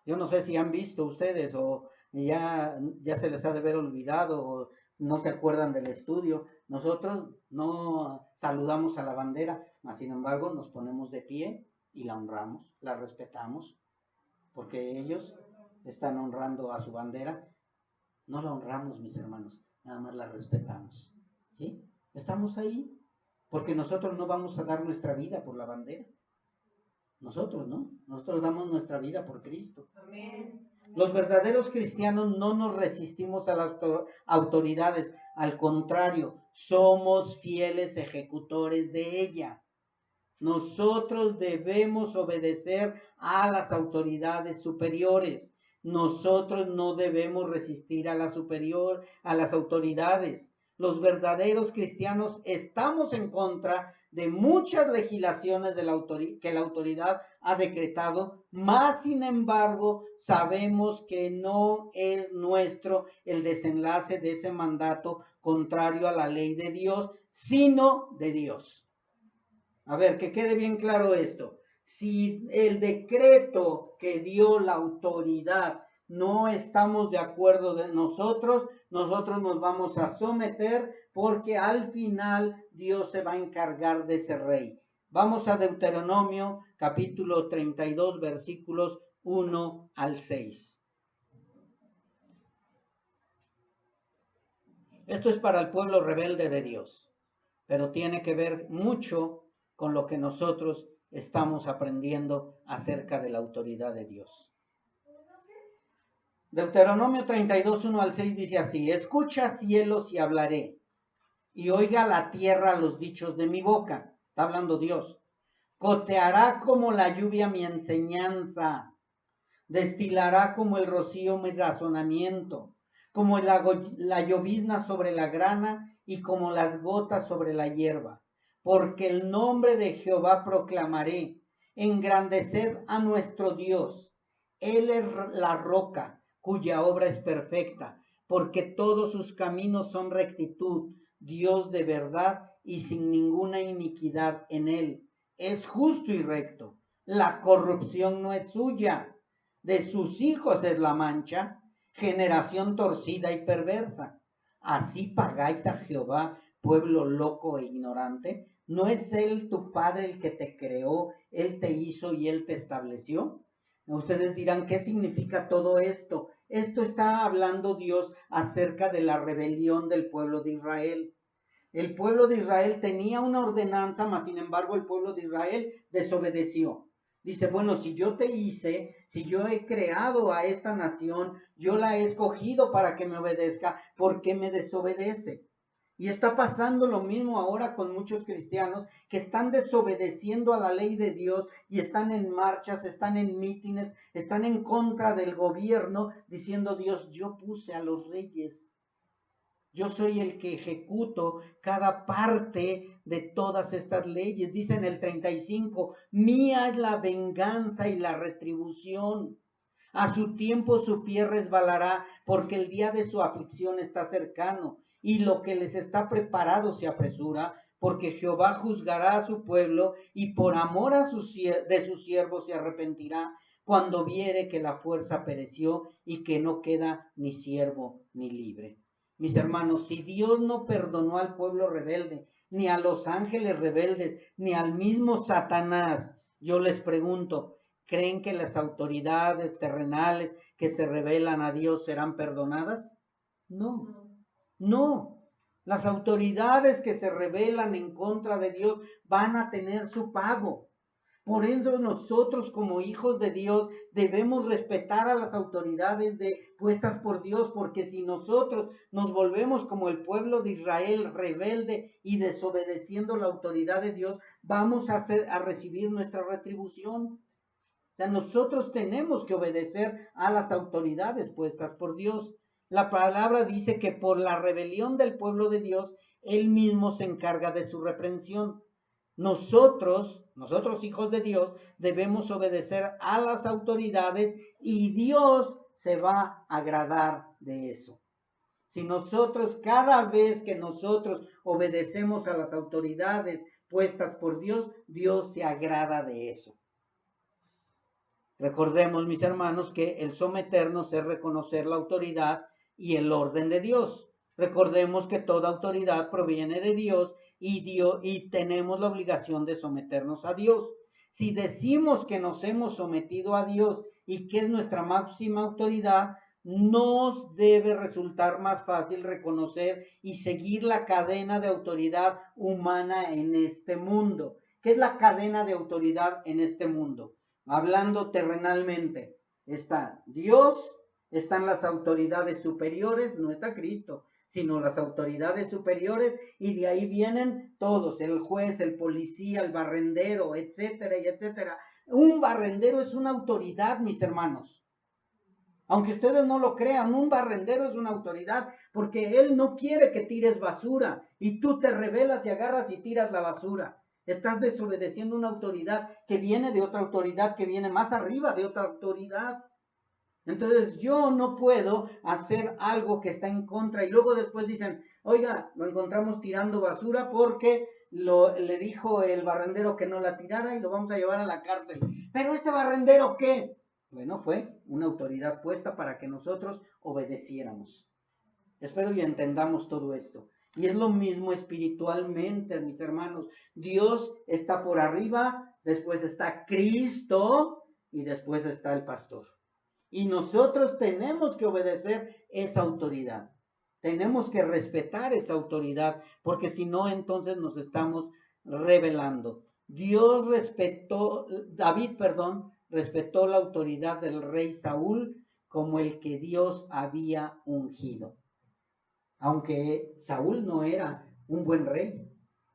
Yo no sé si han visto ustedes o ya se les ha de haber olvidado o no se acuerdan del estudio. Nosotros no saludamos a la bandera, mas sin embargo nos ponemos de pie y la honramos, la respetamos, porque ellos están honrando a su bandera. No la honramos, mis hermanos, nada más la respetamos, ¿sí? Estamos ahí porque nosotros no vamos a dar nuestra vida por la bandera. Nosotros, ¿no? Nosotros damos nuestra vida por Cristo. Amén. Los verdaderos cristianos no nos resistimos a las autoridades, al contrario, somos fieles ejecutores de ella. Nosotros debemos obedecer a las autoridades superiores. Nosotros no debemos resistir a las autoridades. Los verdaderos cristianos estamos en contra de muchas legislaciones que la autoridad ha decretado, mas sin embargo sabemos que no es nuestro el desenlace de ese mandato contrario a la ley de Dios, sino de Dios. A ver, que quede bien claro esto. Si el decreto que dio la autoridad no estamos de acuerdo de nosotros nos vamos a someter porque al final Dios se va a encargar de ese rey. Vamos a Deuteronomio capítulo 32 versículos 1 al 6. Esto es para el pueblo rebelde de Dios, pero tiene que ver mucho con lo que nosotros estamos aprendiendo acerca de la autoridad de Dios. Deuteronomio 32, 1 al 6 dice así: escucha, cielos, y hablaré, y oiga la tierra los dichos de mi boca. Está hablando Dios. Goteará como la lluvia mi enseñanza, destilará como el rocío mi razonamiento, como la llovizna sobre la grana y como las gotas sobre la hierba. Porque el nombre de Jehová proclamaré, engrandeced a nuestro Dios. Él es la roca, cuya obra es perfecta, porque todos sus caminos son rectitud, Dios de verdad y sin ninguna iniquidad en él. Es justo y recto, la corrupción no es suya, de sus hijos es la mancha, generación torcida y perversa. Así pagáis a Jehová, pueblo loco e ignorante. ¿No es él tu padre el que te creó, él te hizo y él te estableció? Ustedes dirán, ¿qué significa todo esto? Esto está hablando Dios acerca de la rebelión del pueblo de Israel. El pueblo de Israel tenía una ordenanza, mas sin embargo el pueblo de Israel desobedeció. Dice, bueno, si yo te hice, si yo he creado a esta nación, yo la he escogido para que me obedezca, ¿por qué me desobedece? Y está pasando lo mismo ahora con muchos cristianos que están desobedeciendo a la ley de Dios y están en marchas, están en mítines, están en contra del gobierno, diciendo, Dios, yo puse a los reyes. Yo soy el que ejecuto cada parte de todas estas leyes. Dice en el 35, mía es la venganza y la retribución. A su tiempo su pie resbalará, porque el día de su aflicción está cercano, y lo que les está preparado se apresura, porque Jehová juzgará a su pueblo, y por amor de sus siervos se arrepentirá, cuando viere que la fuerza pereció, y que no queda ni siervo ni libre. Mis hermanos, si Dios no perdonó al pueblo rebelde, ni a los ángeles rebeldes, ni al mismo Satanás, yo les pregunto, ¿creen que las autoridades terrenales que se rebelan a Dios serán perdonadas? No, no. Las autoridades que se rebelan en contra de Dios van a tener su pago. Por eso nosotros como hijos de Dios debemos respetar a las autoridades puestas por Dios, porque si nosotros nos volvemos como el pueblo de Israel rebelde y desobedeciendo la autoridad de Dios, vamos a recibir nuestra retribución. O sea, nosotros tenemos que obedecer a las autoridades puestas por Dios. La palabra dice que por la rebelión del pueblo de Dios, Él mismo se encarga de su reprensión. Nosotros hijos de Dios, debemos obedecer a las autoridades y Dios se va a agradar de eso. Si nosotros, cada vez que nosotros obedecemos a las autoridades puestas por Dios, Dios se agrada de eso. Recordemos, mis hermanos, que el someternos es reconocer la autoridad y el orden de Dios. Recordemos que toda autoridad proviene de Dios y tenemos la obligación de someternos a Dios. Si decimos que nos hemos sometido a Dios y que es nuestra máxima autoridad, nos debe resultar más fácil reconocer y seguir la cadena de autoridad humana en este mundo. ¿Qué es la cadena de autoridad en este mundo? Hablando terrenalmente, está Dios, están las autoridades superiores, no está Cristo, sino las autoridades superiores, y de ahí vienen todos, el juez, el policía, el barrendero, etcétera, y etcétera. Un barrendero es una autoridad, mis hermanos. Aunque ustedes no lo crean, un barrendero es una autoridad porque él no quiere que tires basura y tú te rebelas y agarras y tiras la basura. Estás desobedeciendo una autoridad que viene de otra autoridad, que viene más arriba de otra autoridad. Entonces yo no puedo hacer algo que está en contra y luego después dicen, oiga, lo encontramos tirando basura porque le dijo el barrendero que no la tirara y lo vamos a llevar a la cárcel. Pero este barrendero, ¿qué? Bueno, fue una autoridad puesta para que nosotros obedeciéramos. Espero y entendamos todo esto. Y es lo mismo espiritualmente, mis hermanos. Dios está por arriba, después está Cristo y después está el pastor. Y nosotros tenemos que obedecer esa autoridad. Tenemos que respetar esa autoridad, porque si no, entonces nos estamos rebelando. David, respetó la autoridad del rey Saúl como el que Dios había ungido. Aunque Saúl no era un buen rey,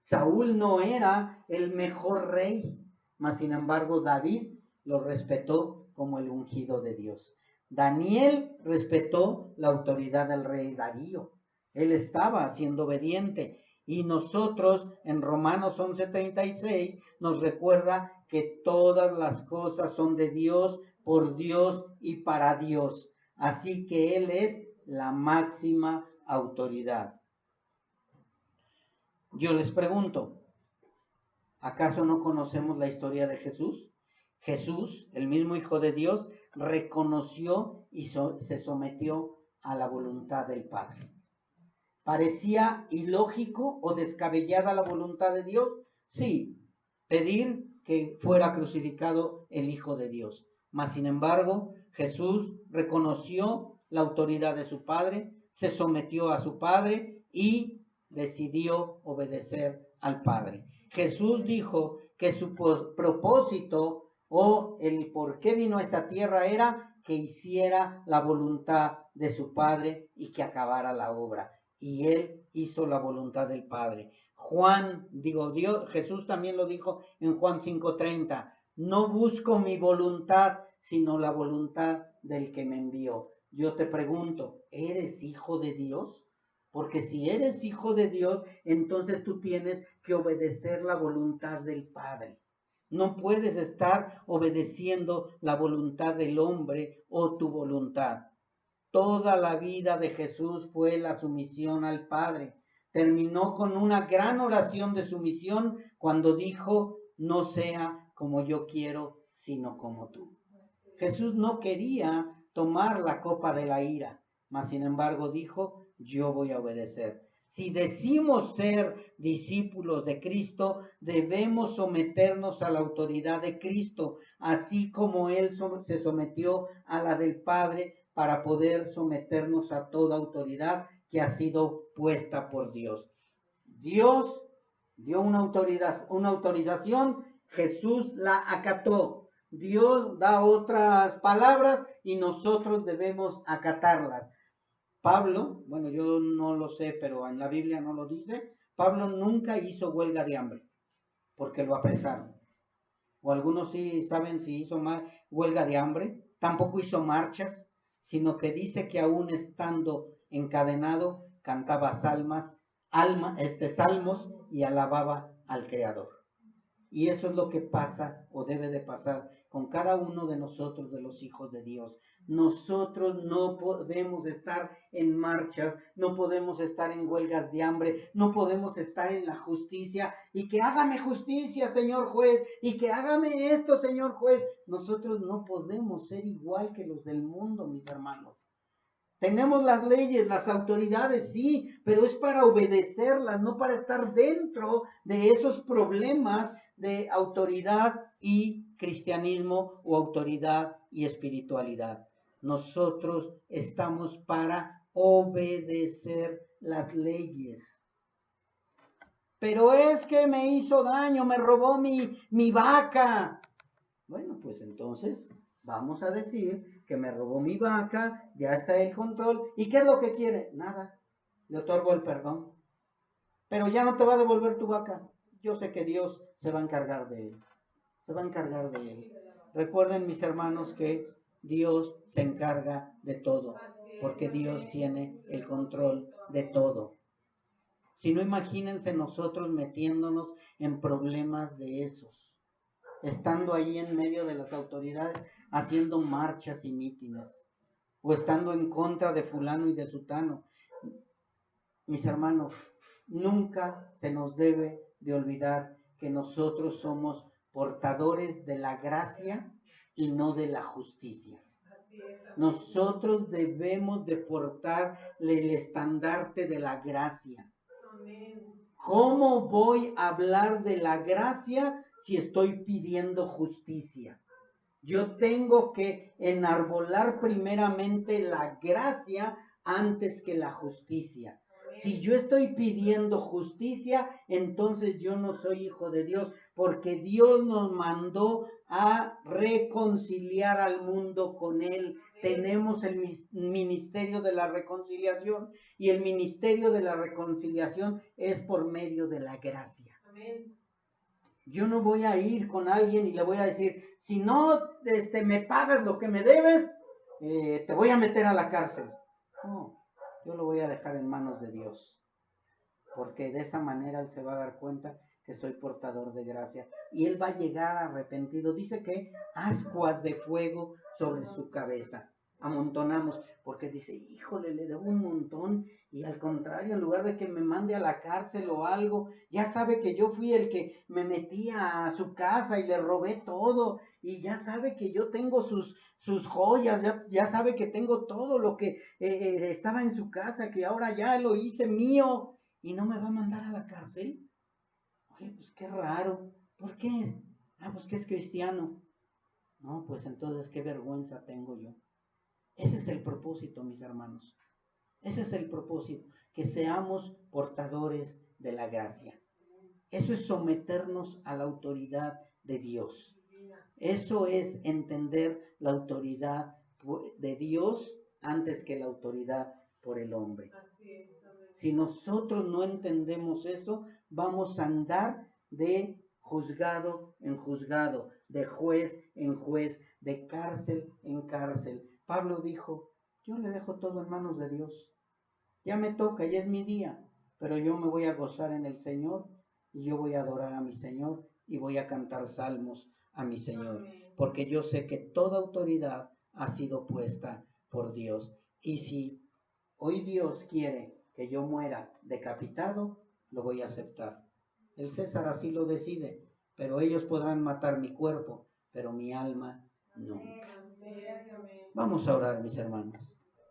Saúl no era el mejor rey, mas sin embargo David lo respetó como el ungido de Dios. Daniel respetó la autoridad del rey Darío. Él estaba siendo obediente. Y nosotros en Romanos 11:36 nos recuerda que todas las cosas son de Dios, por Dios y para Dios. Así que Él es la máxima autoridad. Yo les pregunto, ¿acaso no conocemos la historia de Jesús? Jesús, el mismo Hijo de Dios, reconoció y se sometió a la voluntad del Padre. ¿Parecía ilógico o descabellada la voluntad de Dios? Sí, pedir que fuera crucificado el Hijo de Dios. Mas, sin embargo, Jesús reconoció la autoridad de su Padre, se sometió a su Padre y decidió obedecer al Padre. Jesús dijo que su propósito o el por qué vino a esta tierra era que hiciera la voluntad de su Padre y que acabara la obra. Y él hizo la voluntad del Padre. Jesús también lo dijo en Juan 5:30, no busco mi voluntad, sino la voluntad del que me envió. Yo te pregunto, ¿eres hijo de Dios? Porque si eres hijo de Dios, entonces tú tienes que obedecer la voluntad del Padre. No puedes estar obedeciendo la voluntad del hombre o tu voluntad. Toda la vida de Jesús fue la sumisión al Padre. Terminó con una gran oración de sumisión cuando dijo, no sea como yo quiero, sino como tú. Jesús no quería tomar la copa de la ira, mas sin embargo dijo, yo voy a obedecer. Si decimos ser discípulos de Cristo, debemos someternos a la autoridad de Cristo, así como Él se sometió a la del Padre, para poder someternos a toda autoridad que ha sido puesta por Dios. Dios dio una autorización, Jesús la acató. Dios da otras palabras y nosotros debemos acatarlas. Pablo, bueno, yo no lo sé, pero en la Biblia no lo dice, Pablo nunca hizo huelga de hambre porque lo apresaron. O algunos sí saben si hizo huelga de hambre. Tampoco hizo marchas, sino que dice que aún estando encadenado cantaba salmos y alababa al Creador. Y eso es lo que pasa o debe de pasar con cada uno de nosotros, de los hijos de Dios. Nosotros no podemos estar en marchas, no podemos estar en huelgas de hambre, no podemos estar en la justicia y que hágame justicia, señor juez, y que hágame esto, señor juez. Nosotros no podemos ser igual que los del mundo, mis hermanos. Tenemos las leyes, las autoridades, sí, pero es para obedecerlas, no para estar dentro de esos problemas de autoridad y cristianismo o autoridad y espiritualidad. Nosotros estamos para obedecer las leyes. Pero es que me hizo daño, me robó mi vaca. Bueno, pues entonces vamos a decir que me robó mi vaca, ya está el control. ¿Y qué es lo que quiere? Nada, le otorgo el perdón. Pero ya no te va a devolver tu vaca. Yo sé que Dios se va a encargar de él. Se va a encargar de él. Recuerden, mis hermanos, que Dios se encarga de todo, porque Dios tiene el control de todo. Si no, imagínense nosotros metiéndonos en problemas de esos, estando ahí en medio de las autoridades, haciendo marchas y mítines, o estando en contra de fulano y de sutano. Mis hermanos, nunca se nos debe de olvidar que nosotros somos portadores de la gracia y no de la justicia. Nosotros debemos de portar el estandarte de la gracia. ¿Cómo voy a hablar de la gracia si estoy pidiendo justicia? Yo tengo que enarbolar primeramente la gracia antes que la justicia. Si yo estoy pidiendo justicia, entonces yo no soy hijo de Dios, porque Dios nos mandó a reconciliar al mundo con Él. Tenemos el ministerio de la reconciliación, y el ministerio de la reconciliación es por medio de la gracia. Amén. Yo no voy a ir con alguien y le voy a decir, si no me pagas lo que me debes, te voy a meter a la cárcel. No, yo lo voy a dejar en manos de Dios, porque de esa manera Él se va a dar cuenta que soy portador de gracia, y Él va a llegar arrepentido. Dice que ascuas de fuego sobre su cabeza amontonamos, porque dice, híjole, le debo un montón, y al contrario, en lugar de que me mande a la cárcel o algo, ya sabe que yo fui el que me metí a su casa y le robé todo, y ya sabe que yo tengo sus joyas, ya sabe que tengo todo lo que estaba en su casa, que ahora ya lo hice mío, y no me va a mandar a la cárcel. Oye, pues qué raro. ¿Por qué? Pues que es cristiano. No, pues entonces qué vergüenza tengo yo. Ese es el propósito, mis hermanos. Ese es el propósito, que seamos portadores de la gracia. Eso es someternos a la autoridad de Dios. Eso es entender la autoridad de Dios antes que la autoridad por el hombre. Si nosotros no entendemos eso, vamos a andar de juzgado en juzgado, de juez en juez, de cárcel en cárcel. Pablo dijo, yo le dejo todo en manos de Dios. Ya me toca, ya es mi día, pero yo me voy a gozar en el Señor, y yo voy a adorar a mi Señor, y voy a cantar salmos a mi Señor, porque yo sé que toda autoridad ha sido puesta por Dios. Y si hoy Dios quiere que yo muera decapitado, lo voy a aceptar. El César así lo decide, pero ellos podrán matar mi cuerpo, pero mi alma no. Vamos a orar, mis hermanos.